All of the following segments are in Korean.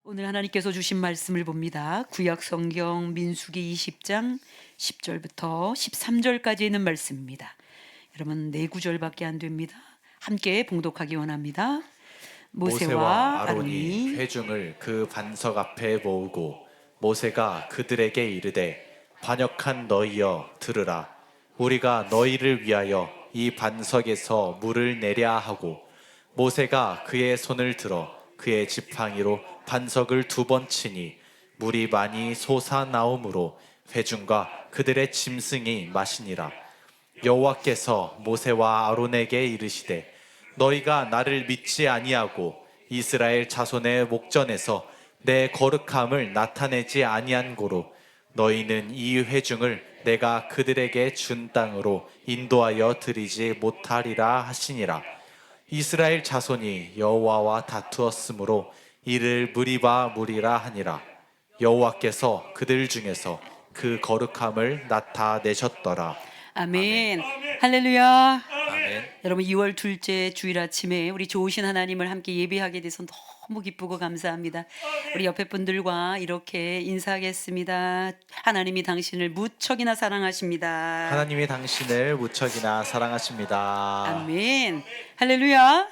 오늘 하나님께서 주신 말씀을 봅니다. 구약 성경 민수기 20장 10절부터 13절까지 있는 말씀입니다. 여러분 네 구절밖에 안 됩니다. 함께 봉독하기 원합니다. 모세와 모세와 아론이 아론이 회중을 그 반석 앞에 모으고 모세가 그들에게 이르되 반역한 너희여 들으라. 우리가 너희를 위하여 이 반석에서 물을 내랴 하고 모세가 그의 손을 들어 그의 지팡이로 반석을 2번 치니 물이 많이 솟아나오므로 회중과 그들의 짐승이 마시니라. 여호와께서 모세와 아론에게 이르시되 너희가 나를 믿지 아니하고 이스라엘 자손의 목전에서 내 거룩함을 나타내지 아니한 고로 너희는 이 회중을 내가 그들에게 준 땅으로 인도하여 드리지 못하리라 하시니라. 이스라엘 자손이 여호와와 다투었으므로 이를 무리바 무리라 하니라. 여호와께서 그들 중에서 그 거룩함을 나타내셨더라. 아멘. 할렐루야. 아멘. 여러분 2월 둘째 주일 아침에 우리 좋으신 하나님을 함께 예배하게 돼서 너무 기쁘고 감사합니다. 우리 옆에 분들과 이렇게 인사하겠습니다. 하나님이 당신을 무척이나 사랑하십니다. 하나님이 당신을 무척이나 사랑하십니다. 아멘. 할렐루야.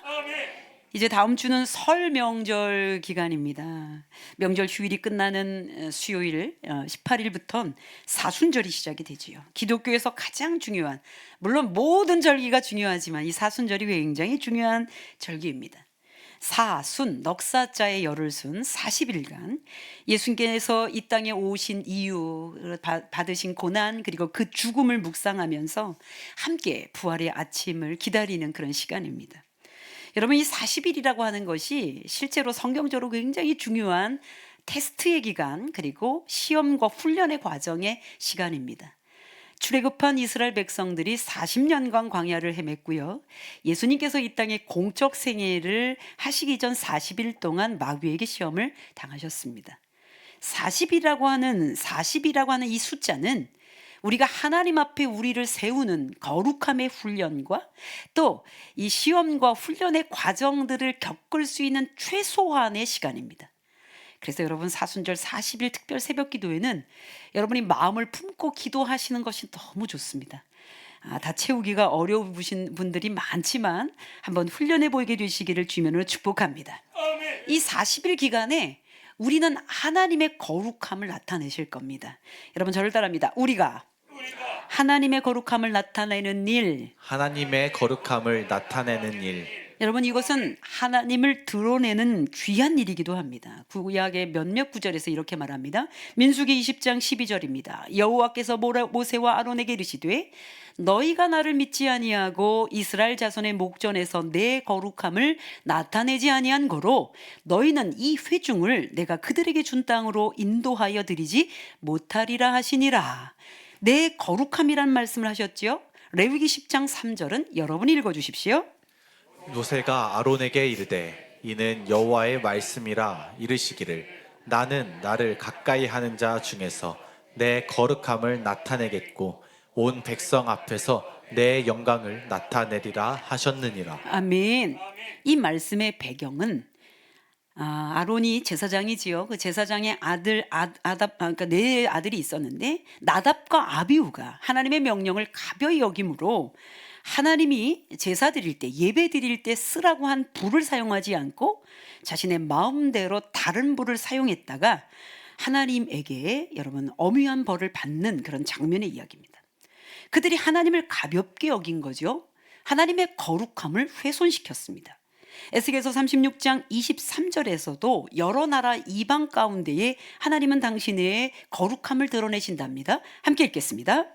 이제 다음 주는 설 명절 기간입니다. 명절 휴일이 끝나는 수요일 18일부터 사순절이 시작이 되지요. 기독교에서 가장 중요한, 물론 모든 절기가 중요하지만 이 사순절이 굉장히 중요한 절기입니다. 사순, 넉사자의 열흘 순 40일간 예수님께서 이 땅에 오신 이유, 받으신 고난 그리고 그 죽음을 묵상하면서 함께 부활의 아침을 기다리는 그런 시간입니다. 여러분 이 40일이라고 하는 것이 실제로 성경적으로 굉장히 중요한 테스트의 기간 그리고 시험과 훈련의 과정의 시간입니다. 출애굽한 이스라엘 백성들이 40년간 광야를 헤맸고요. 예수님께서 이 땅에 공적 생애를 하시기 전 40일 동안 마귀에게 시험을 당하셨습니다. 40이라고 하는 이 숫자는 우리가 하나님 앞에 우리를 세우는 거룩함의 훈련과 또 이 시험과 훈련의 과정들을 겪을 수 있는 최소한의 시간입니다. 그래서 여러분 사순절 40일 특별 새벽 기도회는 여러분이 마음을 품고 기도하시는 것이 너무 좋습니다. 다 채우기가 어려우신 분들이 많지만 한번 훈련해 보이게 되시기를 주면으로 축복합니다. 이 40일 기간에 우리는 하나님의 거룩함을 나타내실 겁니다. 여러분 저를 따라합니다. 우리가 하나님의 거룩함을 나타내는 일. 하나님의 거룩함을 나타내는 일. 여러분 이것은 하나님을 드러내는 귀한 일이기도 합니다. 구약의 몇몇 구절에서 이렇게 말합니다. 민수기 20장 12절입니다. 여호와께서 모세와 아론에게 이르시되 너희가 나를 믿지 아니하고 이스라엘 자손의 목전에서 내 거룩함을 나타내지 아니한 거로 너희는 이 회중을 내가 그들에게 준 땅으로 인도하여 드리지 못하리라 하시니라. 내 거룩함이란 말씀을 하셨지요. 레위기 10장 3절은 여러분이 읽어주십시오. 모세가 아론에게 이르되 이는 여호와의 말씀이라 이르시기를 나는 나를 가까이 하는 자 중에서 내 거룩함을 나타내겠고 온 백성 앞에서 내 영광을 나타내리라 하셨느니라. 아멘. 이 말씀의 배경은 아론이 제사장이지요. 그 제사장의 그러니까 네 아들이 있었는데 나답과 아비후가 하나님의 명령을 가벼이 여김으로 하나님이 제사 드릴 때 예배 드릴 때 쓰라고 한 불을 사용하지 않고 자신의 마음대로 다른 불을 사용했다가 하나님에게 여러분 엄위한 벌을 받는 그런 장면의 이야기입니다. 그들이 하나님을 가볍게 여긴 거죠. 하나님의 거룩함을 훼손시켰습니다. 에스겔서 36장 23절에서도 여러 나라 이방 가운데에 하나님은 당신의 거룩함을 드러내신답니다. 함께 읽겠습니다.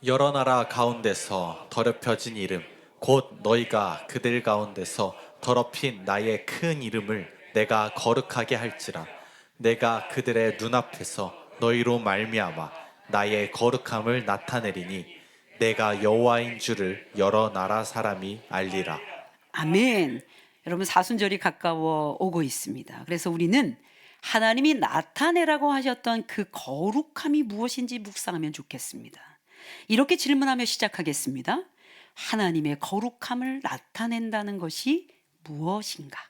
여러 나라 가운데서 더럽혀진 이름 곧 너희가 그들 가운데서 더럽힌 나의 큰 이름을 내가 거룩하게 할지라. 내가 그들의 눈앞에서 너희로 말미암아 나의 거룩함을 나타내리니 내가 여호와인 줄을 여러 나라 사람이 알리라. 아멘. 여러분 사순절이 가까워 오고 있습니다. 그래서 우리는 하나님이 나타내라고 하셨던 그 거룩함이 무엇인지 묵상하면 좋겠습니다. 이렇게 질문하며 시작하겠습니다. 하나님의 거룩함을 나타낸다는 것이 무엇인가?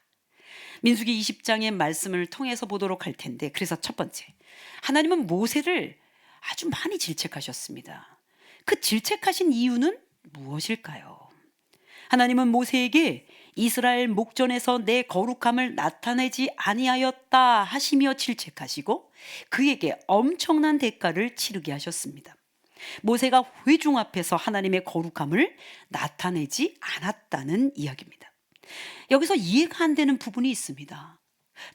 민수기 20장의 말씀을 통해서 보도록 할 텐데, 그래서 첫 번째, 하나님은 모세를 아주 많이 질책하셨습니다. 그 질책하신 이유는 무엇일까요? 하나님은 모세에게 이스라엘 목전에서 내 거룩함을 나타내지 아니하였다 하시며 질책하시고 그에게 엄청난 대가를 치르게 하셨습니다. 모세가 회중 앞에서 하나님의 거룩함을 나타내지 않았다는 이야기입니다. 여기서 이해가 안 되는 부분이 있습니다.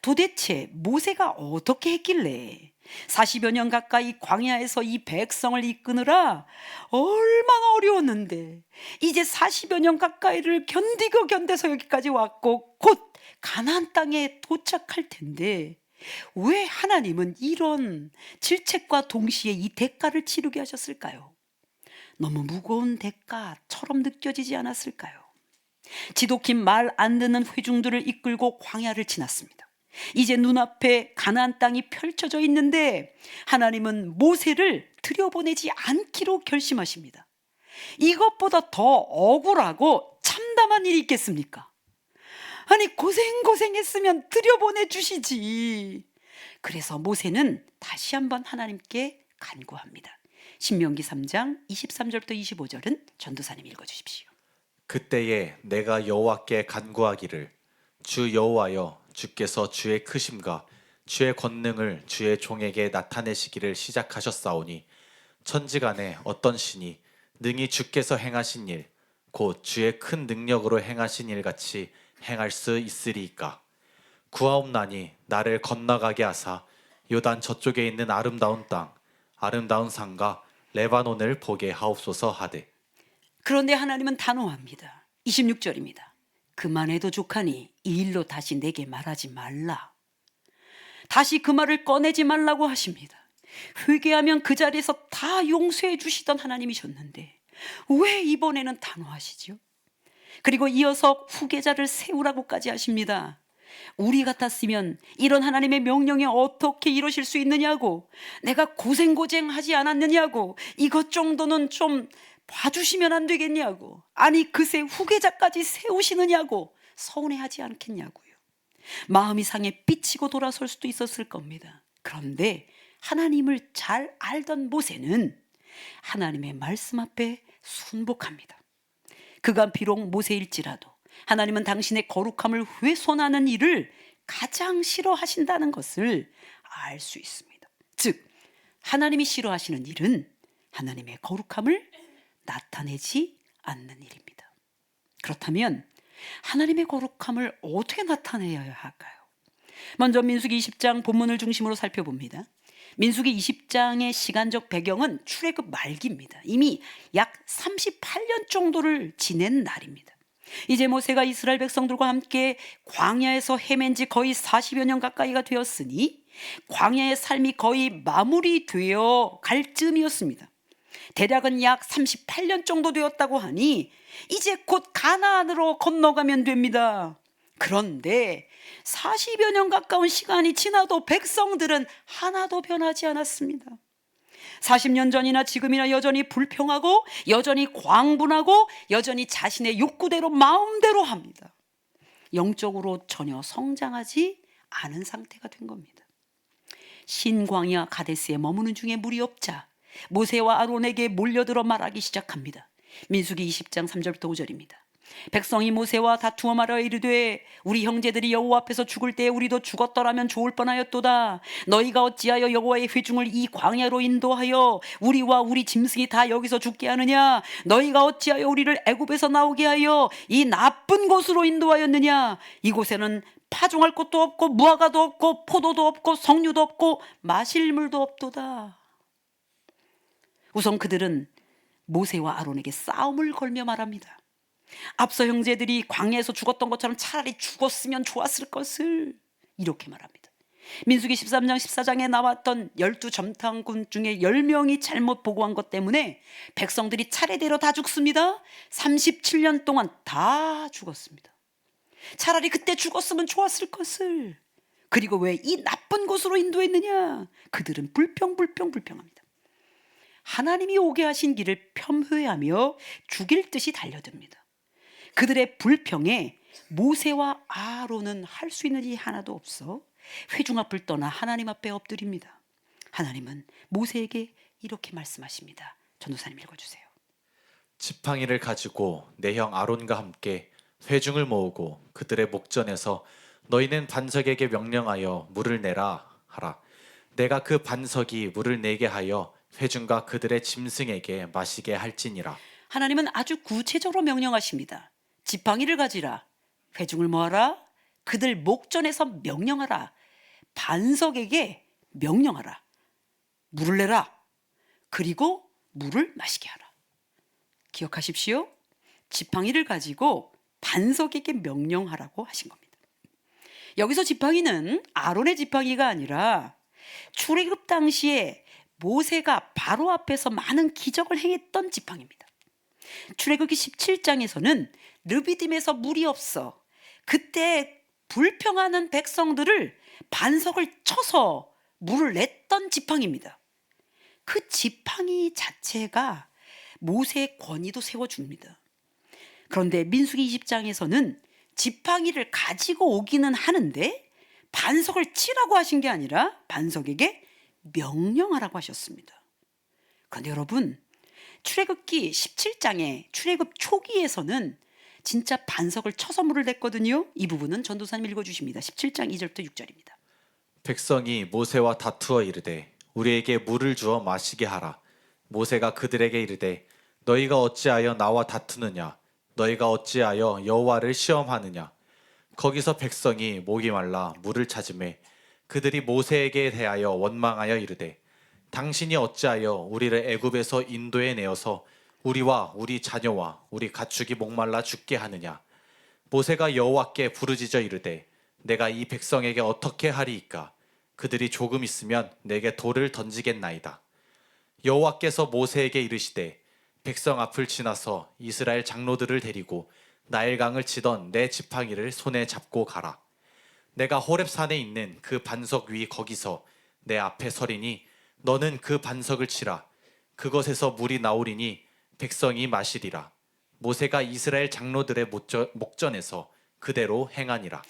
도대체 모세가 어떻게 했길래 40여 년 가까이 광야에서 이 백성을 이끄느라 얼마나 어려웠는데 이제 40여 년 가까이를 견디고 견뎌서 여기까지 왔고 곧 가나안 땅에 도착할 텐데 왜 하나님은 이런 질책과 동시에 이 대가를 치르게 하셨을까요? 너무 무거운 대가처럼 느껴지지 않았을까요? 지독히 말 안 듣는 회중들을 이끌고 광야를 지났습니다. 이제 눈앞에 가나안 땅이 펼쳐져 있는데 하나님은 모세를 들여보내지 않기로 결심하십니다. 이것보다 더 억울하고 참담한 일이 있겠습니까? 아니 고생했으면 들여보내 주시지. 그래서 모세는 다시 한번 하나님께 간구합니다. 신명기 3장 23절부터 25절은 전도사님 읽어주십시오. 그때에 내가 여호와께 간구하기를 주 여호와여 주께서 주의 크심과 주의 권능을 주의 종에게 나타내시기를 시작하셨사오니 천지간에 어떤 신이 능히 주께서 행하신 일 곧 주의 큰 능력으로 행하신 일 같이 행할 수 있으리이까. 구하옵나니 나를 건너가게 하사 요단 저쪽에 있는 아름다운 땅 아름다운 산과 레바논을 보게 하옵소서 하되. 그런데 하나님은 단호합니다. 26절입니다. 그만해도 족하니 이 일로 다시 내게 말하지 말라. 다시 그 말을 꺼내지 말라고 하십니다. 회개하면 그 자리에서 다 용서해 주시던 하나님이셨는데 왜 이번에는 단호하시죠? 그리고 이어서 후계자를 세우라고까지 하십니다. 우리 같았으면 이런 하나님의 명령에 어떻게 이러실 수 있느냐고, 내가 고생하지 않았느냐고, 이것 정도는 좀 봐주시면 안 되겠냐고, 아니 그새 후계자까지 세우시느냐고 서운해하지 않겠냐고요. 마음이 상해 삐치고 돌아설 수도 있었을 겁니다. 그런데 하나님을 잘 알던 모세는 하나님의 말씀 앞에 순복합니다. 그가 비록 모세일지라도 하나님은 당신의 거룩함을 훼손하는 일을 가장 싫어하신다는 것을 알 수 있습니다. 즉 하나님이 싫어하시는 일은 하나님의 거룩함을 나타내지 않는 일입니다. 그렇다면 하나님의 거룩함을 어떻게 나타내야 할까요? 먼저 민수기 20장 본문을 중심으로 살펴봅니다. 민수기 20장의 시간적 배경은 출애굽 말기입니다. 이미 약 38년 정도를 지낸 날입니다. 이제 모세가 이스라엘 백성들과 함께 광야에서 헤맨 지 거의 40여 년 가까이가 되었으니 광야의 삶이 거의 마무리되어 갈 즈음이었습니다. 대략은 약 38년 정도 되었다고 하니 이제 곧 가나안으로 건너가면 됩니다. 그런데 40여 년 가까운 시간이 지나도 백성들은 하나도 변하지 않았습니다. 40년 전이나 지금이나 여전히 불평하고 여전히 광분하고 여전히 자신의 욕구대로 마음대로 합니다. 영적으로 전혀 성장하지 않은 상태가 된 겁니다. 신광야 가데스에 머무는 중에 물이 없자 모세와 아론에게 몰려들어 말하기 시작합니다. 민수기 20장 3절부터 5절입니다. 백성이 모세와 다투어 말하여 이르되 우리 형제들이 여호와 앞에서 죽을 때에 우리도 죽었더라면 좋을 뻔하였도다. 너희가 어찌하여 여호와의 회중을 이 광야로 인도하여 우리와 우리 짐승이 다 여기서 죽게 하느냐? 너희가 어찌하여 우리를 애굽에서 나오게 하여 이 나쁜 곳으로 인도하였느냐? 이곳에는 파종할 곳도 없고 무화과도 없고 포도도 없고 석류도 없고 마실 물도 없도다. 우선 그들은 모세와 아론에게 싸움을 걸며 말합니다. 앞서 형제들이 광야에서 죽었던 것처럼 차라리 죽었으면 좋았을 것을 이렇게 말합니다. 민수기 13장 14장에 나왔던 12점탕군 중에 10명이 잘못 보고한 것 때문에 백성들이 차례대로 다 죽습니다. 37년 동안 다 죽었습니다. 차라리 그때 죽었으면 좋았을 것을. 그리고 왜 이 나쁜 곳으로 인도했느냐? 그들은 불평합니다. 하나님이 오게 하신 길을 폄훼하며 죽일 듯이 달려듭니다. 그들의 불평에 모세와 아론은 할 수 있는 일이 하나도 없어 회중 앞을 떠나 하나님 앞에 엎드립니다. 하나님은 모세에게 이렇게 말씀하십니다. 전도사님 읽어주세요. 지팡이를 가지고 내 형 아론과 함께 회중을 모으고 그들의 목전에서 너희는 반석에게 명령하여 물을 내라 하라. 내가 그 반석이 물을 내게 하여 회중과 그들의 짐승에게 마시게 할지니라. 하나님은 아주 구체적으로 명령하십니다. 지팡이를 가지라, 회중을 모아라, 그들 목전에서 명령하라, 반석에게 명령하라, 물을 내라, 그리고 물을 마시게 하라. 기억하십시오. 지팡이를 가지고 반석에게 명령하라고 하신 겁니다. 여기서 지팡이는 아론의 지팡이가 아니라 출애굽 당시에 모세가 바로 앞에서 많은 기적을 행했던 지팡이입니다. 출애굽기 17장에서는 르비딤에서 물이 없어 그때 불평하는 백성들을 반석을 쳐서 물을 냈던 지팡이입니다. 그 지팡이 자체가 모세의 권위도 세워줍니다. 그런데 민수기 20장에서는 지팡이를 가지고 오기는 하는데 반석을 치라고 하신 게 아니라 반석에게 명령하라고 하셨습니다. 그런데 여러분, 출애굽기 17장에 출애굽 초기에서는 진짜 반석을 쳐서 물을 냈거든요. 이 부분은 전도사님 읽어주십니다. 17장 2절부터 6절입니다. 백성이 모세와 다투어 이르되 우리에게 물을 주어 마시게 하라. 모세가 그들에게 이르되 너희가 어찌하여 나와 다투느냐? 너희가 어찌하여 여호와를 시험하느냐? 거기서 백성이 목이 말라 물을 찾으매 그들이 모세에게 대하여 원망하여 이르되 당신이 어찌하여 우리를 애굽에서 인도에 내어서 우리와 우리 자녀와 우리 가축이 목말라 죽게 하느냐? 모세가 여호와께 부르짖어 이르되 내가 이 백성에게 어떻게 하리이까? 그들이 조금 있으면 내게 돌을 던지겠나이다. 여호와께서 모세에게 이르시되 백성 앞을 지나서 이스라엘 장로들을 데리고 나일강을 치던 내 지팡이를 손에 잡고 가라. 내가 호렙산에 있는 그 반석 위 거기서 내 앞에 서리니 너는 그 반석을 치라. 그것에서 물이 나오리니 백성이 마시리라. 모세가 이스라엘 장로들의 목전에서 그대로 행하니라.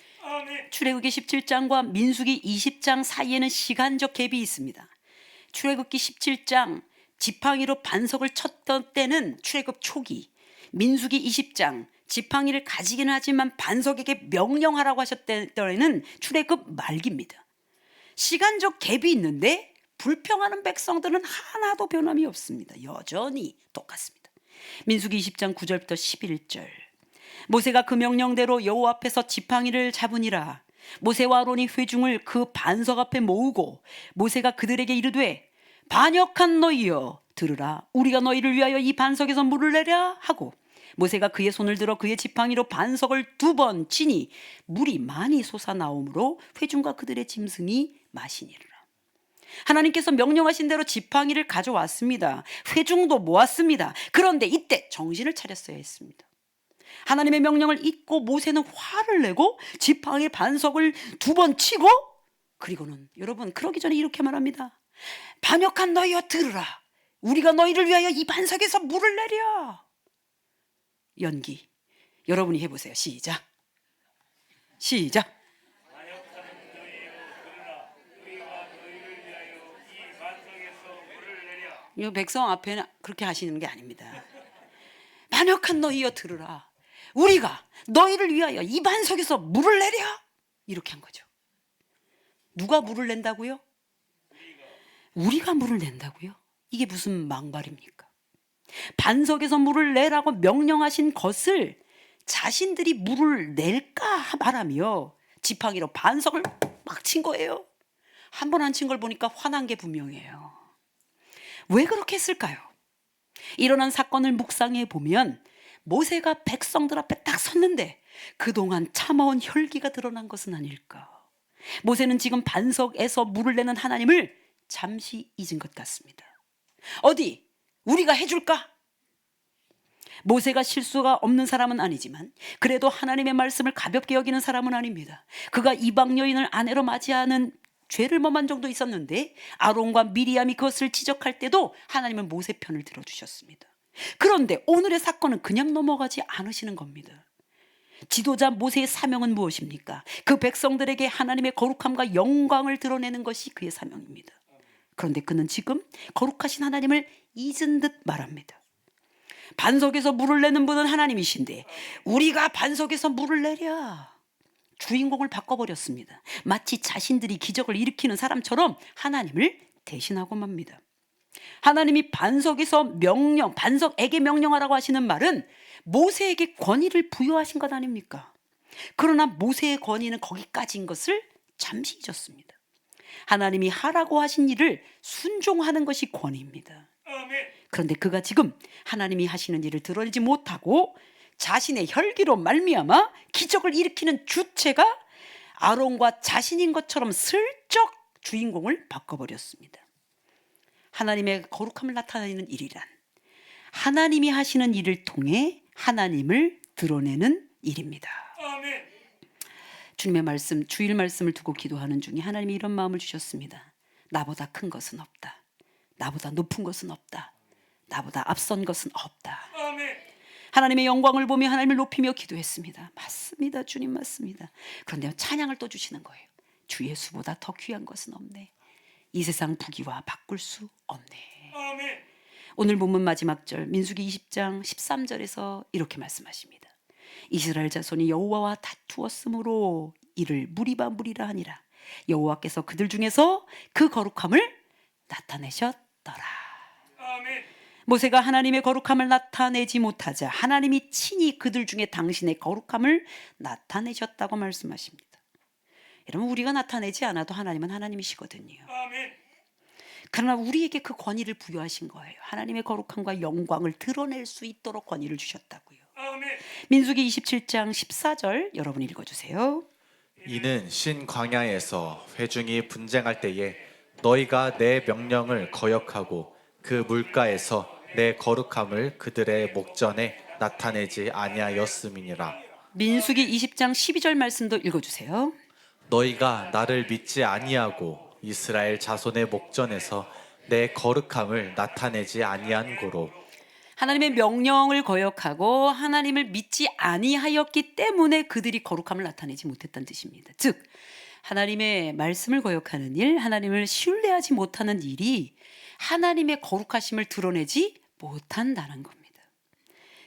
출애굽기 17장과 민수기 20장 사이에는 시간적 갭이 있습니다. 출애굽기 17장 지팡이로 반석을 쳤던 때는 출애굽 초기, 민수기 20장 지팡이를 가지기는 하지만 반석에게 명령하라고 하셨던 때는 출애굽 말기입니다. 시간적 갭이 있는데 불평하는 백성들은 하나도 변함이 없습니다. 여전히 똑같습니다. 민수기 20장 9절부터 11절. 모세가 그 명령대로 여호와 앞에서 지팡이를 잡으니라. 모세와 아론이 회중을 그 반석 앞에 모으고 모세가 그들에게 이르되 반역한 너희여 들으라. 우리가 너희를 위하여 이 반석에서 물을 내랴 하고 모세가 그의 손을 들어 그의 지팡이로 반석을 2번 치니 물이 많이 솟아나오므로 회중과 그들의 짐승이 마시니라. 하나님께서 명령하신 대로 지팡이를 가져왔습니다. 회중도 모았습니다. 그런데 이때 정신을 차렸어야 했습니다. 하나님의 명령을 잊고 모세는 화를 내고 지팡이 반석을 2번 치고 그리고는 여러분 그러기 전에 이렇게 말합니다. 반역한 너희여 들으라. 우리가 너희를 위하여 이 반석에서 물을 내려. 연기 여러분이 해보세요. 시작. 이 백성 앞에는 그렇게 하시는 게 아닙니다. 반역한 너희여 들으라. 우리가 너희를 위하여 이 반석에서 물을 내려. 이렇게 한 거죠. 누가 물을 낸다고요? 우리가 물을 낸다고요? 이게 무슨 망발입니까? 반석에서 물을 내라고 명령하신 것을 자신들이 물을 낼까 말하며 지팡이로 반석을 막 친 거예요. 한 번 안 친 걸 보니까 화난 게 분명해요. 왜 그렇게 했을까요? 일어난 사건을 묵상해 보면 모세가 백성들 앞에 딱 섰는데 그동안 참아온 혈기가 드러난 것은 아닐까. 모세는 지금 반석에서 물을 내는 하나님을 잠시 잊은 것 같습니다. 어디 우리가 해줄까? 모세가 실수가 없는 사람은 아니지만 그래도 하나님의 말씀을 가볍게 여기는 사람은 아닙니다. 그가 이방 여인을 아내로 맞이하는 죄를 범한 정도 있었는데 아론과 미리암이 그것을 지적할 때도 하나님은 모세 편을 들어주셨습니다. 그런데 오늘의 사건은 그냥 넘어가지 않으시는 겁니다. 지도자 모세의 사명은 무엇입니까? 그 백성들에게 하나님의 거룩함과 영광을 드러내는 것이 그의 사명입니다. 그런데 그는 지금 거룩하신 하나님을 잊은 듯 말합니다. 반석에서 물을 내는 분은 하나님이신데 우리가 반석에서 물을 내랴. 주인공을 바꿔버렸습니다. 마치 자신들이 기적을 일으키는 사람처럼 하나님을 대신하고 맙니다. 하나님이 반석에게 명령하라고 하시는 말은 모세에게 권위를 부여하신 것 아닙니까? 그러나 모세의 권위는 거기까지인 것을 잠시 잊었습니다. 하나님이 하라고 하신 일을 순종하는 것이 권위입니다. 그런데 그가 지금 하나님이 하시는 일을 드러내지 못하고 자신의 혈기로 말미암아 기적을 일으키는 주체가 아론과 자신인 것처럼 슬쩍 주인공을 바꿔버렸습니다. 하나님의 거룩함을 나타내는 일이란 하나님이 하시는 일을 통해 하나님을 드러내는 일입니다. 주님의 말씀, 주일 말씀을 두고 기도하는 중에 하나님이 이런 마음을 주셨습니다. 나보다 큰 것은 없다. 나보다 높은 것은 없다. 나보다 앞선 것은 없다. 하나님의 영광을 보며 하나님을 높이며 기도했습니다. 맞습니다. 주님 맞습니다. 그런데 찬양을 또 주시는 거예요. 주 예수보다 더 귀한 것은 없네. 이 세상 부귀와 바꿀 수 없네. 오늘 본문 마지막 절 민수기 20장 13절에서 이렇게 말씀하십니다. 이스라엘 자손이 여호와와 다투었으므로 이를 무리바 무리라 하니라. 여호와께서 그들 중에서 그 거룩함을 나타내셨더라. 모세가 하나님의 거룩함을 나타내지 못하자 하나님이 친히 그들 중에 당신의 거룩함을 나타내셨다고 말씀하십니다. 여러분, 우리가 나타내지 않아도 하나님은 하나님이시거든요. 그러나 우리에게 그 권위를 부여하신 거예요. 하나님의 거룩함과 영광을 드러낼 수 있도록 권위를 주셨다고요. 민수기 27장 14절 여러분 읽어주세요. 이는 신 광야에서 회중이 분쟁할 때에 너희가 내 명령을 거역하고 그 물가에서 내 거룩함을 그들의 목전에 나타내지 아니하였음이니라. 민수기 20장 12절 말씀도 읽어주세요. 너희가 나를 믿지 아니하고 이스라엘 자손의 목전에서 내 거룩함을 나타내지 아니한 고로. 하나님의 명령을 거역하고 하나님을 믿지 아니하였기 때문에 그들이 거룩함을 나타내지 못했다는 뜻입니다. 즉 하나님의 말씀을 거역하는 일, 하나님을 신뢰하지 못하는 일이 하나님의 거룩하심을 드러내지 못한다는 겁니다.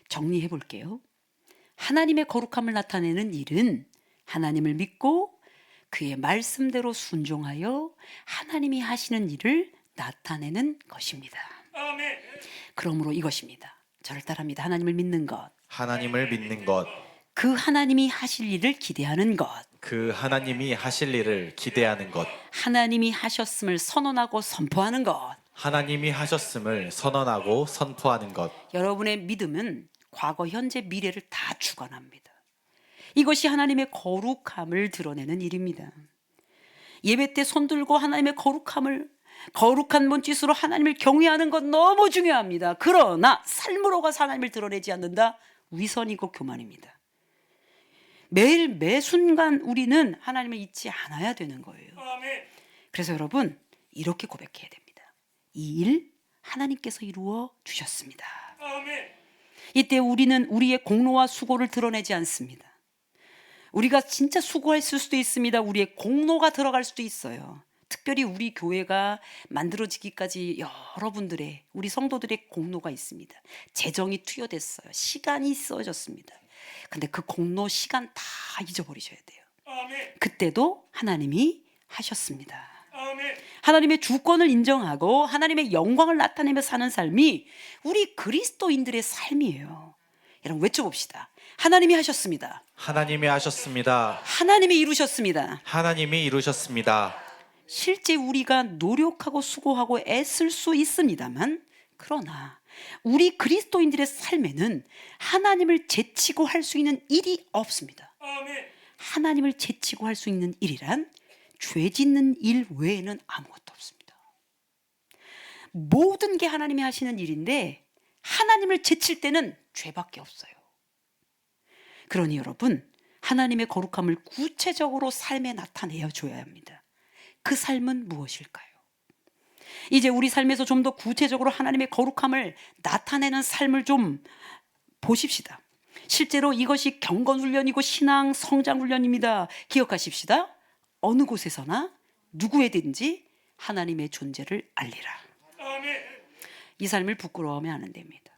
정리해 볼게요. 하나님의 거룩함을 나타내는 일은 하나님을 믿고 그의 말씀대로 순종하여 하나님이 하시는 일을 나타내는 것입니다. 그러므로 이것입니다. 저를 따라합니다. 하나님을 믿는 것, 하나님을 믿는 것, 그 하나님이 하실 일을 기대하는 것, 그 하나님이 하실 일을 기대하는 것, 하나님이 하셨음을 선언하고 선포하는 것. 하나님이 하셨음을 선언하고 선포하는 것. 여러분의 믿음은 과거, 현재, 미래를 다 주관합니다. 이것이 하나님의 거룩함을 드러내는 일입니다. 예배 때 손들고 하나님의 거룩한 몸짓으로 하나님을 경외하는 건 너무 중요합니다. 그러나 삶으로 가서 하나님을 드러내지 않는다? 위선이고 교만입니다. 매일 매 순간 우리는 하나님을 잊지 않아야 되는 거예요. 그래서 여러분 이렇게 고백해야 됩니다. 이 일 하나님께서 이루어 주셨습니다. 이때 우리는 우리의 공로와 수고를 드러내지 않습니다. 우리가 진짜 수고했을 수도 있습니다. 우리의 공로가 들어갈 수도 있어요. 특별히 우리 교회가 만들어지기까지 여러분들의, 우리 성도들의 공로가 있습니다. 재정이 투여됐어요. 시간이 써졌습니다. 근데 그 공로, 시간 다 잊어버리셔야 돼요. 그때도 하나님이 하셨습니다. 하나님의 주권을 인정하고 하나님의 영광을 나타내며 사는 삶이 우리 그리스도인들의 삶이에요. 여러분 외쳐봅시다. 하나님이 하셨습니다. 하나님이 하셨습니다. 하나님이 이루셨습니다. 하나님이 이루셨습니다. 실제 우리가 노력하고 수고하고 애쓸 수 있습니다만, 그러나 우리 그리스도인들의 삶에는 하나님을 제치고 할 수 있는 일이 없습니다. 하나님을 제치고 할 수 있는 일이란 죄 짓는 일 외에는 아무것도 없습니다. 모든 게 하나님이 하시는 일인데 하나님을 제칠 때는 죄밖에 없어요. 그러니 여러분, 하나님의 거룩함을 구체적으로 삶에 나타내어 줘야 합니다. 그 삶은 무엇일까요? 이제 우리 삶에서 좀 더 구체적으로 하나님의 거룩함을 나타내는 삶을 좀 보십시다. 실제로 이것이 경건훈련이고 신앙 성장훈련입니다. 기억하십시다. 어느 곳에서나 누구에든지 하나님의 존재를 알리라. 이 삶을 부끄러워하면 안 됩니다.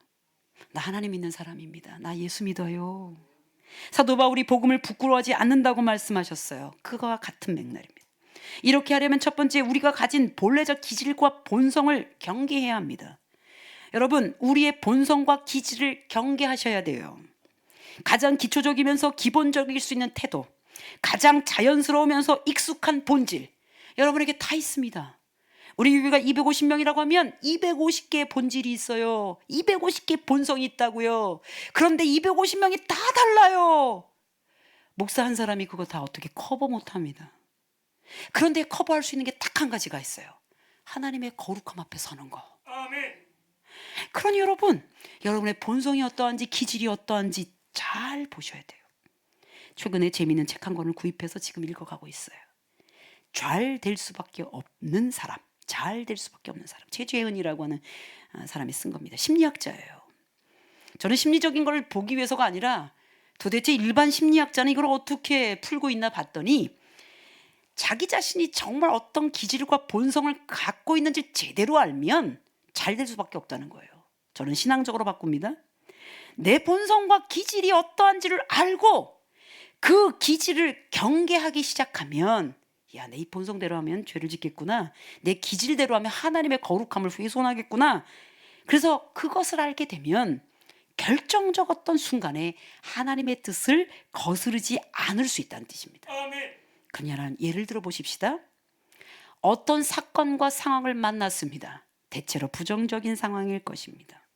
나 하나님 믿는 사람입니다. 나 예수 믿어요. 사도 바울이 복음을 부끄러워하지 않는다고 말씀하셨어요. 그거와 같은 맥락입니다. 이렇게 하려면 첫 번째 우리가 가진 본래적 기질과 본성을 경계해야 합니다. 여러분, 우리의 본성과 기질을 경계하셔야 돼요. 가장 기초적이면서 기본적일 수 있는 태도, 가장 자연스러우면서 익숙한 본질, 여러분에게 다 있습니다. 우리 교회가 250명이라고 하면 250개의 본질이 있어요. 250개의 본성이 있다고요. 그런데 250명이 다 달라요. 목사 한 사람이 그거 다 어떻게 커버 못합니다. 그런데 커버할 수 있는 게 딱 한 가지가 있어요. 하나님의 거룩함 앞에 서는 거. 그러니 여러분, 여러분의 본성이 어떠한지 기질이 어떠한지 잘 보셔야 돼요. 최근에 재미있는 책 한 권을 구입해서 지금 읽어가고 있어요. 잘 될 수밖에 없는 사람, 잘 될 수밖에 없는 사람. 최재은이라고 하는 사람이 쓴 겁니다. 심리학자예요. 저는 심리적인 걸 보기 위해서가 아니라 도대체 일반 심리학자는 이걸 어떻게 풀고 있나 봤더니 자기 자신이 정말 어떤 기질과 본성을 갖고 있는지 제대로 알면 잘 될 수밖에 없다는 거예요. 저는 신앙적으로 바꿉니다. 내 본성과 기질이 어떠한지를 알고 그 기질을 경계하기 시작하면, 야, 내 이 본성대로 하면 죄를 짓겠구나, 내 기질대로 하면 하나님의 거룩함을 훼손하겠구나. 그래서 그것을 알게 되면 결정적 어떤 순간에 하나님의 뜻을 거스르지 않을 수 있다는 뜻입니다. 그냥 예를 들어 보십시다. 어떤 사건과 상황을 만났습니다. 대체로 부정적인 상황일 것입니다.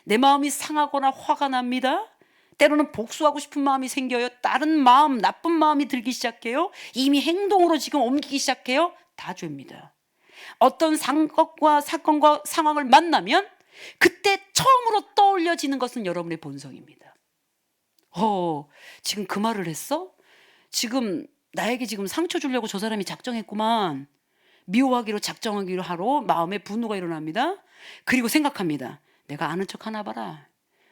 내 마음이 상하거나 화가 납니다. 때로는 복수하고 싶은 마음이 생겨요. 다른 마음, 나쁜 마음이 들기 시작해요. 이미 행동으로 지금 옮기기 시작해요. 다 죄입니다. 어떤 사건과 상황을 만나면 그때 처음으로 떠올려지는 것은 여러분의 본성입니다. 지금 그 말을 했어? 지금 나에게 지금 상처 주려고 저 사람이 작정했구만. 미워하기로 작정하기로 하러 마음에 분노가 일어납니다. 그리고 생각합니다. 내가 아는 척 하나 봐라.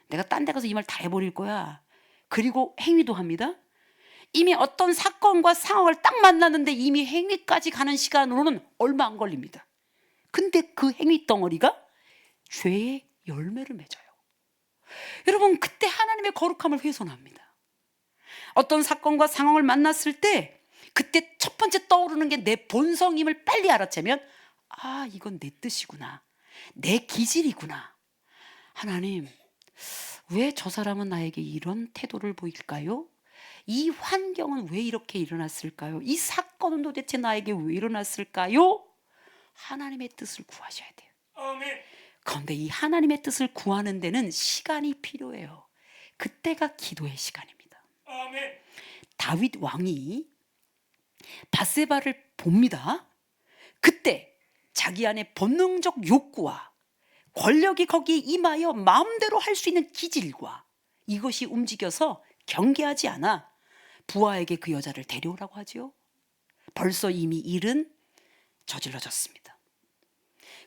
내가 딴 데 가서 이 말 다 해버릴 거야. 그리고 행위도 합니다. 이미 어떤 사건과 상황을 딱 만났는데 이미 행위까지 가는 시간으로는 얼마 안 걸립니다. 근데 그 행위 덩어리가 죄의 열매를 맺어요. 여러분, 그때 하나님의 거룩함을 훼손합니다. 어떤 사건과 상황을 만났을 때 그때 첫 번째 떠오르는 게 내 본성임을 빨리 알아채면, 아, 이건 내 뜻이구나, 내 기질이구나. 하나님, 왜 저 사람은 나에게 이런 태도를 보일까요? 이 환경은 왜 이렇게 일어났을까요? 이 사건은 도대체 나에게 왜 일어났을까요? 하나님의 뜻을 구하셔야 돼요. 그런데 이 하나님의 뜻을 구하는 데는 시간이 필요해요. 그때가 기도의 시간입니다. 다윗 왕이 밧세바를 봅니다. 그때 자기 안에 본능적 욕구와 권력이 거기에 임하여 마음대로 할 수 있는 기질과 이것이 움직여서 경계하지 않아 부하에게 그 여자를 데려오라고 하죠. 벌써 이미 일은 저질러졌습니다.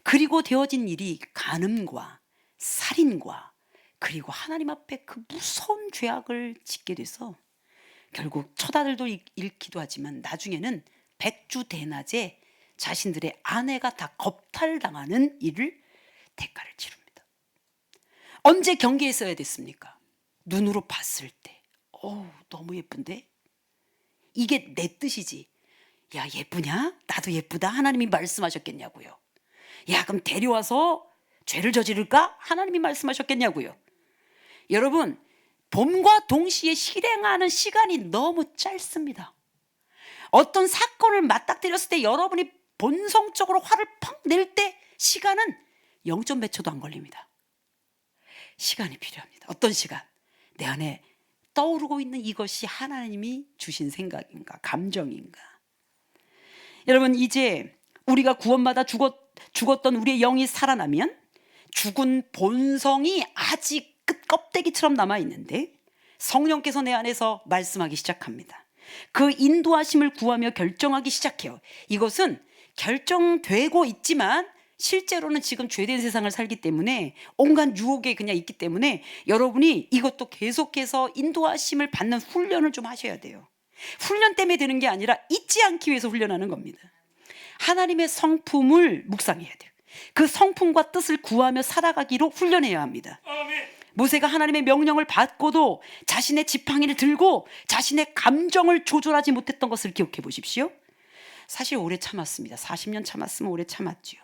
그리고 되어진 일이 간음과 살인과 그리고 하나님 앞에 그 무서운 죄악을 짓게 돼서 결국 처자들도 잃기도 하지만 나중에는 백주대낮에 자신들의 아내가 다 겁탈당하는 일을 대가를 치릅니다. 언제 경계했어야 됐습니까? 눈으로 봤을 때, 너무 예쁜데? 이게 내 뜻이지. 야, 예쁘냐? 나도 예쁘다. 하나님이 말씀하셨겠냐고요. 야, 그럼 데려와서 죄를 저지를까? 하나님이 말씀하셨겠냐고요. 여러분, 봄과 동시에 실행하는 시간이 너무 짧습니다. 어떤 사건을 맞닥뜨렸을 때 여러분이 본성적으로 화를 펑 낼 때 시간은 0점 몇 초도 안 걸립니다. 시간이 필요합니다. 어떤 시간? 내 안에 떠오르고 있는 이것이 하나님이 주신 생각인가, 감정인가? 여러분, 이제 우리가 구원받아 죽었던 우리의 영이 살아나면 죽은 본성이 아직 끝 껍데기처럼 남아있는데 성령께서 내 안에서 말씀하기 시작합니다. 그 인도하심을 구하며 결정하기 시작해요. 이것은 결정되고 있지만 실제로는 지금 죄된 세상을 살기 때문에 온갖 유혹에 그냥 있기 때문에 여러분이 이것도 계속해서 인도하심을 받는 훈련을 좀 하셔야 돼요. 훈련 때문에 되는 게 아니라 잊지 않기 위해서 훈련하는 겁니다. 하나님의 성품을 묵상해야 돼요. 그 성품과 뜻을 구하며 살아가기로 훈련해야 합니다. 모세가 하나님의 명령을 받고도 자신의 지팡이를 들고 자신의 감정을 조절하지 못했던 것을 기억해 보십시오. 사실 오래 참았습니다. 40년 참았으면 오래 참았지요.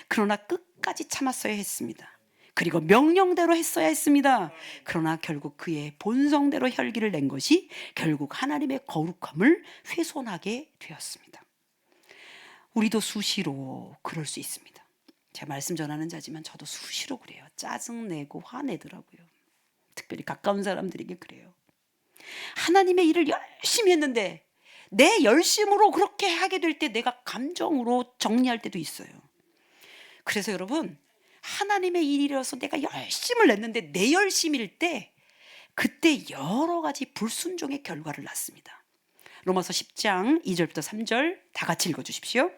그러나 끝까지 참았어야 했습니다. 그리고 명령대로 했어야 했습니다. 그러나 결국 그의 본성대로 혈기를 낸 것이 결국 하나님의 거룩함을 훼손하게 되었습니다. 우리도 수시로 그럴 수 있습니다. 제가 말씀 전하는 자지만 저도 수시로 그래요. 짜증내고 화내더라고요. 특별히 가까운 사람들에게 그래요. 하나님의 일을 열심히 했는데 내 열심으로 그렇게 하게 될 때 내가 감정으로 정리할 때도 있어요. 그래서 여러분, 하나님의 일이라서 내가 열심을 냈는데 내 열심일 때 그때 여러 가지 불순종의 결과를 낳습니다. 로마서 10장 2절부터 3절 다 같이 읽어주십시오.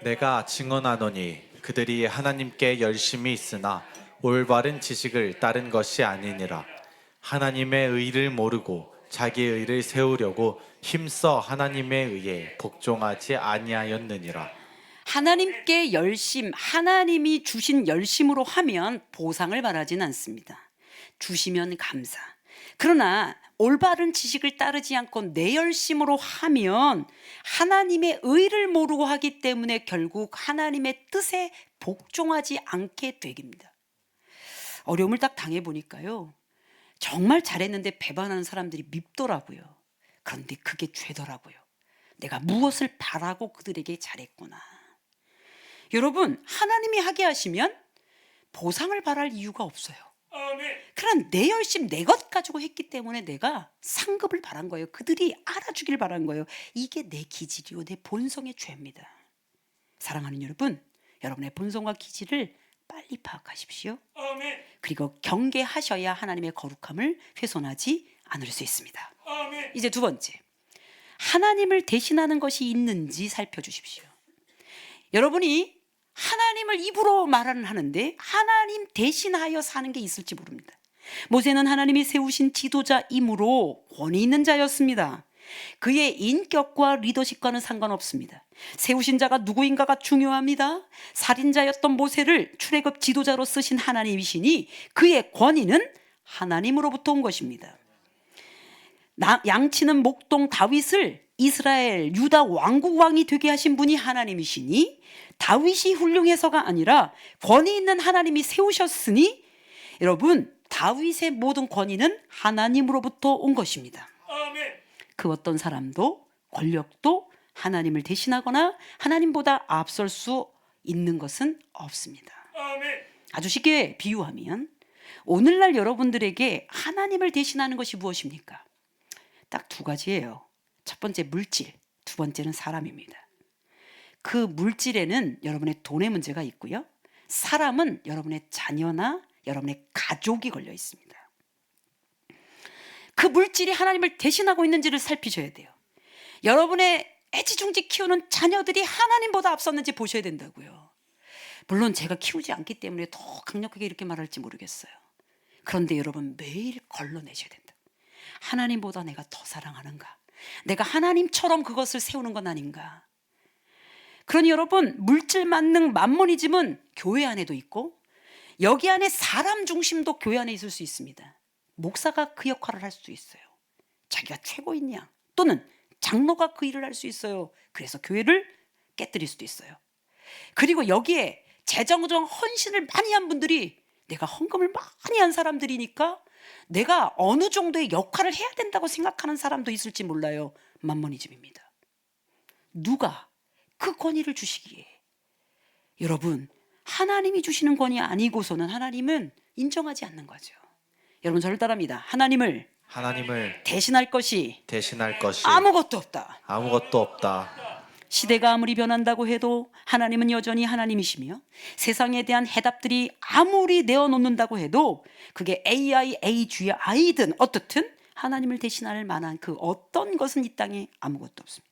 내가 증언하노니 그들이 하나님께 열심히 있으나 올바른 지식을 따른 것이 아니니라. 하나님의 의를 모르고 자기의 의를 세우려고 힘써 하나님의 의에 복종하지 아니하였느니라. 하나님께 열심, 하나님이 주신 열심으로 하면 보상을 바라진 않습니다. 주시면 감사. 그러나 올바른 지식을 따르지 않고 내 열심으로 하면 하나님의 의를 모르고 하기 때문에 결국 하나님의 뜻에 복종하지 않게 되깁니다. 어려움을 딱 당해보니까요, 정말 잘했는데 배반하는 사람들이 밉더라고요. 그런데 그게 죄더라고요. 내가 무엇을 바라고 그들에게 잘했구나. 여러분, 하나님이 하게 하시면 보상을 바랄 이유가 없어요. 그러나 내 열심, 내 것 가지고 했기 때문에 내가 상급을 바란 거예요. 그들이 알아주길 바란 거예요. 이게 내 기질이요, 내 본성의 죄입니다. 사랑하는 여러분, 여러분의 본성과 기질을 빨리 파악하십시오. 그리고 경계하셔야 하나님의 거룩함을 훼손하지 않을 수 있습니다. 이제 두 번째, 하나님을 대신하는 것이 있는지 살펴주십시오. 여러분이 하나님을 입으로 말은 하는데 하나님 대신하여 사는 게 있을지 모릅니다. 모세는 하나님이 세우신 지도자이므로 권위 있는 자였습니다. 그의 인격과 리더십과는 상관없습니다. 세우신 자가 누구인가가 중요합니다. 살인자였던 모세를 출애굽 지도자로 쓰신 하나님이시니 그의 권위는 하나님으로부터 온 것입니다. 양치는 목동 다윗을 이스라엘 유다 왕국 왕이 되게 하신 분이 하나님이시니 다윗이 훌륭해서가 아니라 권위 있는 하나님이 세우셨으니 여러분, 다윗의 모든 권위는 하나님으로부터 온 것입니다. 그 어떤 사람도 권력도 하나님을 대신하거나 하나님보다 앞설 수 있는 것은 없습니다. 아주 쉽게 비유하면 오늘날 여러분들에게 하나님을 대신하는 것이 무엇입니까? 딱 두 가지예요. 첫 번째 물질, 두 번째는 사람입니다. 그 물질에는 여러분의 돈의 문제가 있고요. 사람은 여러분의 자녀나 여러분의 가족이 걸려 있습니다. 그 물질이 하나님을 대신하고 있는지를 살피셔야 돼요. 여러분의 애지중지 키우는 자녀들이 하나님보다 앞섰는지 보셔야 된다고요. 물론 제가 키우지 않기 때문에 더 강력하게 이렇게 말할지 모르겠어요. 그런데 여러분, 매일 걸러내셔야 된다. 하나님보다 내가 더 사랑하는가? 내가 하나님처럼 그것을 세우는 건 아닌가? 그러니 여러분, 물질 만능 만모니즘은 교회 안에도 있고 여기 안에 사람 중심도 교회 안에 있을 수 있습니다. 목사가 그 역할을 할 수도 있어요. 자기가 최고인 양, 또는 장로가 그 일을 할 수 있어요. 그래서 교회를 깨뜨릴 수도 있어요. 그리고 여기에 재정적 헌신을 많이 한 분들이 내가 헌금을 많이 한 사람들이니까 내가 어느 정도의 역할을 해야 된다고 생각하는 사람도 있을지 몰라요. 만모니즘입니다. 누가 그 권위를 주시기에, 여러분, 하나님이 주시는 권위 아니고서는 하나님은 인정하지 않는 거죠. 여러분, 저를 따라합니다. 하나님을 대신할 것이 아무것도 없다. 아무것도 없다. 시대가 아무리 변한다고 해도 하나님은 여전히 하나님이시며 세상에 대한 해답들이 아무리 내어놓는다고 해도 그게 AI, AGI든 어떻든 하나님을 대신할 만한 그 어떤 것은 이 땅에 아무것도 없습니다.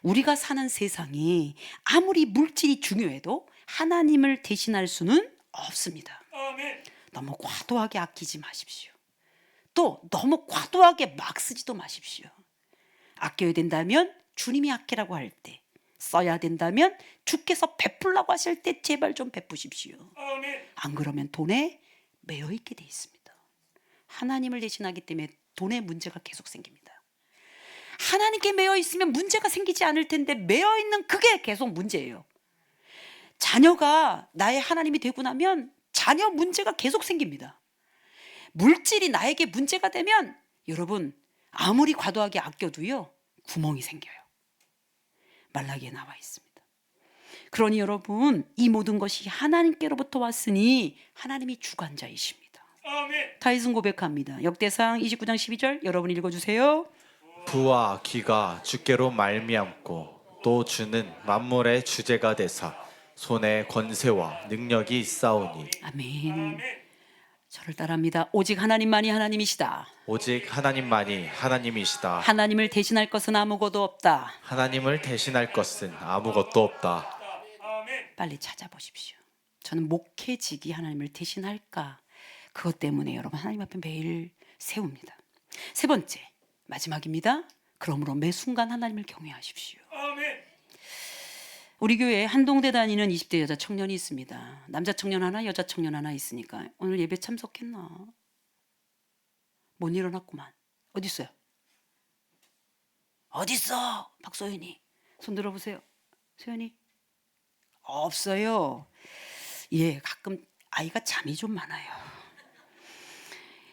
우리가 사는 세상이 아무리 물질이 중요해도 하나님을 대신할 수는 없습니다. 너무 과도하게 아끼지 마십시오. 또 너무 과도하게 막 쓰지도 마십시오. 아껴야 된다면 주님이 아끼라고 할 때, 써야 된다면 주께서 베풀라고 하실 때 제발 좀 베푸십시오. 안 그러면 돈에 매여 있게 돼 있습니다. 하나님을 대신하기 때문에 돈에 문제가 계속 생깁니다. 하나님께 매여 있으면 문제가 생기지 않을 텐데 매여 있는 그게 계속 문제예요. 자녀가 나의 하나님이 되고 나면 자녀 문제가 계속 생깁니다. 물질이 나에게 문제가 되면 여러분 아무리 과도하게 아껴도요 구멍이 생겨요. 말라기에 나와 있습니다. 그러니 여러분 이 모든 것이 하나님께로부터 왔으니 하나님이 주관자이십니다. 다윗은 고백합니다. 역대상 29장 12절 여러분 읽어주세요. 부와 귀가 주께로 말미암고 또 주는 만물의 주제가 되사 손에 권세와 능력이 있사오니. 아멘. 저를 따라합니다. 오직 하나님만이 하나님이시다. 오직 하나님만이 하나님이시다. 하나님을 대신할 것은 아무것도 없다. 하나님을 대신할 것은 아무것도 없다. 빨리 찾아보십시오. 저는 목회직이 하나님을 대신할까? 그것 때문에 여러분 하나님 앞에 매일 세웁니다. 세 번째 마지막입니다. 그러므로 매 순간 하나님을 경외하십시오. 우리 교회에 한동대 다니는 20대 여자 청년이 있습니다. 남자 청년 하나 여자 청년 하나 있으니까 오늘 예배 참석했나? 못 일어났구만. 어디 있어요? 어디 있어? 박소연이 손 들어보세요. 소연이 없어요. 예, 가끔 아이가 잠이 좀 많아요.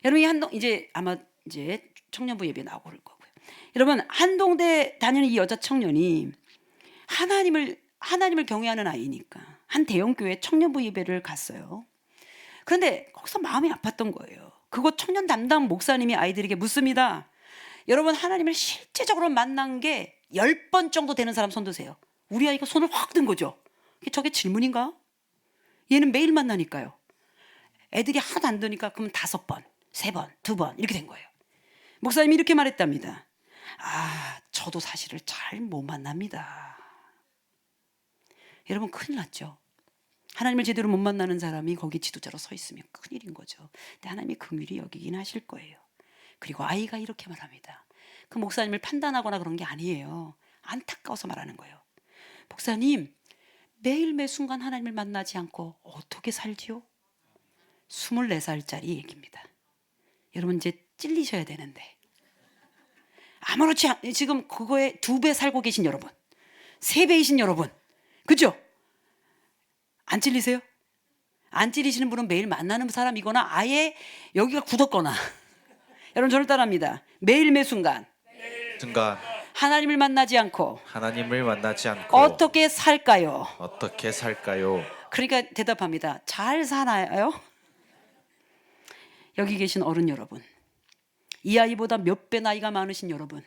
여러분 한동 이제 아마 이제 청년부 예배 나오고 그럴 거고요. 여러분 한동대 다니는 이 여자 청년이 하나님을 경외하는 아이니까 한 대형 교회 청년부 예배를 갔어요. 그런데 거기서 마음이 아팠던 거예요. 그곳 청년 담당 목사님이 아이들에게 묻습니다. 여러분 하나님을 실제적으로 만난 게 10번 정도 되는 사람 손 드세요. 우리 아이가 손을 확 든 거죠. 저게 질문인가? 얘는 매일 만나니까요. 애들이 하나도 안 드니까 그럼 5번, 3번, 2번 이렇게 된 거예요. 목사님이 이렇게 말했답니다. 저도 사실을 잘 못 만납니다. 여러분 큰일 났죠. 하나님을 제대로 못 만나는 사람이 거기 지도자로 서 있으면 큰일인 거죠. 근데 하나님이 긍휼히 여기긴 하실 거예요. 그리고 아이가 이렇게 말합니다. 그 목사님을 판단하거나 그런 게 아니에요. 안타까워서 말하는 거예요. 목사님 매일 매 순간 하나님을 만나지 않고 어떻게 살지요? 24살짜리 얘기입니다. 여러분 이제 찔리셔야 되는데 아무렇지 않 지금 그거에 2배 살고 계신 여러분 3배이신 여러분 그죠? 안 찔리세요? 안 찔리시는 분은 매일 만나는 사람이거나 아예 여기가 굳었거나 여러분 저를 따라합니다. 매일 매 순간 하나님을 만나지 않고 어떻게 살까요? 그러니까 대답합니다. 잘 사나요? 여기 계신 어른 여러분 이 아이보다 몇 배 나이가 많으신 여러분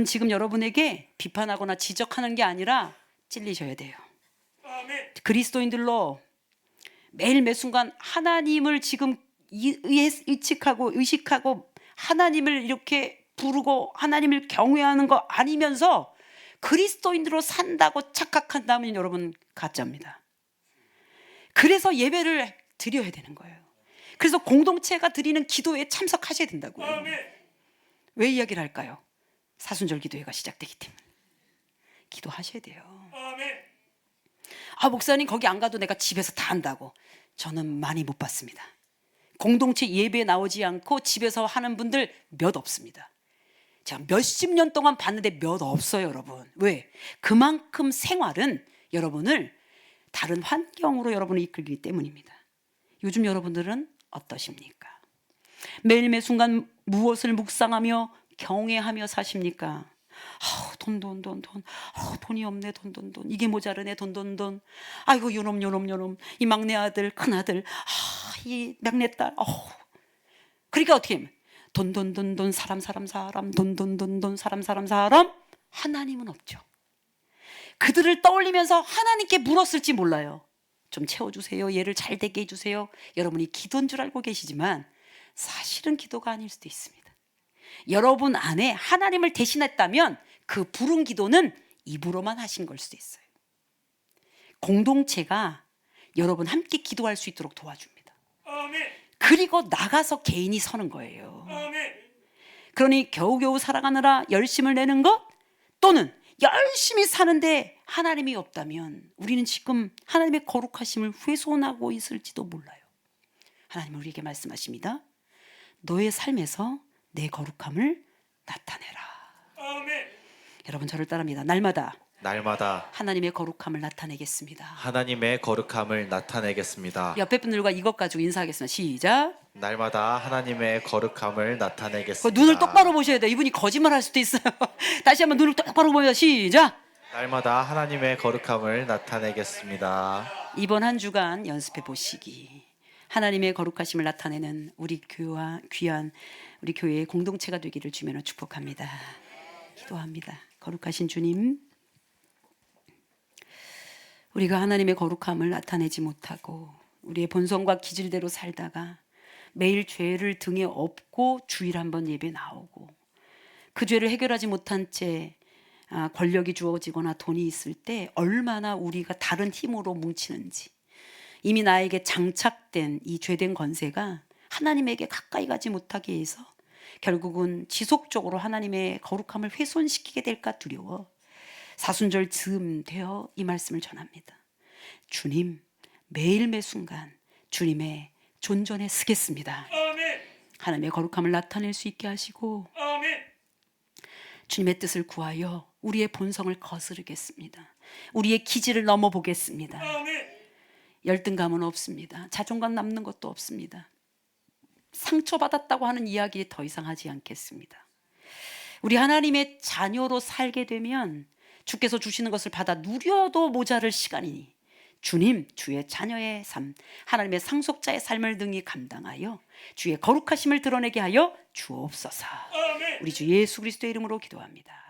지금 여러분에게 비판하거나 지적하는 게 아니라 찔리셔야 돼요. 그리스도인들로 매일 매 순간 하나님을 지금 의식하고 하나님을 이렇게 부르고 하나님을 경외하는 거 아니면서 그리스도인들로 산다고 착각한다면 여러분 가짜입니다. 그래서 예배를 드려야 되는 거예요. 그래서 공동체가 드리는 기도에 참석하셔야 된다고요. 왜 이야기를 할까요? 사순절 기도회가 시작되기 때문에 기도하셔야 돼요. 목사님 거기 안 가도 내가 집에서 다 한다고. 저는 많이 못 봤습니다. 공동체 예배에 나오지 않고 집에서 하는 분들 몇 없습니다. 제가 몇십 년 동안 봤는데 몇 없어요 여러분. 왜? 그만큼 생활은 여러분을 다른 환경으로 여러분을 이끌기 때문입니다. 요즘 여러분들은 어떠십니까? 매일 매 순간 무엇을 묵상하며 경외하며 사십니까? 돈. 돈이 없네. 돈. 이게 모자르네. 돈. 아이고 요놈. 이 막내 아들, 큰 아들. 이 막내 딸. 그러니까 어떻게 돈. 사람. 돈. 사람. 하나님은 없죠. 그들을 떠올리면서 하나님께 물었을지 몰라요. 좀 채워주세요. 얘를 잘 되게 해주세요. 여러분이 기도인 줄 알고 계시지만 사실은 기도가 아닐 수도 있습니다. 여러분 안에 하나님을 대신했다면 그 부른 기도는 입으로만 하신 걸 수도 있어요. 공동체가 여러분 함께 기도할 수 있도록 도와줍니다. 그리고 나가서 개인이 서는 거예요. 그러니 겨우겨우 살아가느라 열심을 내는 것 또는 열심히 사는데 하나님이 없다면 우리는 지금 하나님의 거룩하심을 훼손하고 있을지도 몰라요. 하나님은 우리에게 말씀하십니다. 너의 삶에서 내 거룩함을 나타내라. 여러분 저를 따라합니다. 날마다 하나님의 거룩함을 나타내겠습니다. 하나님의 거룩함을 나타내겠습니다. 옆에 분들과 이것 가지고 인사하겠습니다. 시작. 날마다 하나님의 거룩함을 나타내겠습니다. 눈을 똑바로 보셔야 돼요. 이분이 거짓말할 수도 있어요. 다시 한번 눈을 똑바로 보면 시작. 날마다 하나님의 거룩함을 나타내겠습니다. 이번 한 주간 연습해 보시기. 하나님의 거룩하심을 나타내는 우리 교와 귀한 우리 교회의 공동체가 되기를 주면서 축복합니다. 기도합니다. 거룩하신 주님, 우리가 하나님의 거룩함을 나타내지 못하고 우리의 본성과 기질대로 살다가 매일 죄를 등에 업고 주일 한번 예배 나오고 그 죄를 해결하지 못한 채 권력이 주어지거나 돈이 있을 때 얼마나 우리가 다른 힘으로 뭉치는지, 이미 나에게 장착된 이 죄된 권세가 하나님에게 가까이 가지 못하게 해서 결국은 지속적으로 하나님의 거룩함을 훼손시키게 될까 두려워 사순절 즈음 되어 이 말씀을 전합니다. 주님, 매일 매 순간 주님의 존전에 서겠습니다. 하나님의 거룩함을 나타낼 수 있게 하시고 주님의 뜻을 구하여 우리의 본성을 거스르겠습니다. 우리의 기질을 넘어보겠습니다. 열등감은 없습니다. 자존감 남는 것도 없습니다. 상처받았다고 하는 이야기 더 이상 하지 않겠습니다. 우리 하나님의 자녀로 살게 되면 주께서 주시는 것을 받아 누려도 모자랄 시간이니 주님, 주의 자녀의 삶, 하나님의 상속자의 삶을 등이 감당하여 주의 거룩하심을 드러내게 하여 주옵소서. 우리 주 예수 그리스도의 이름으로 기도합니다.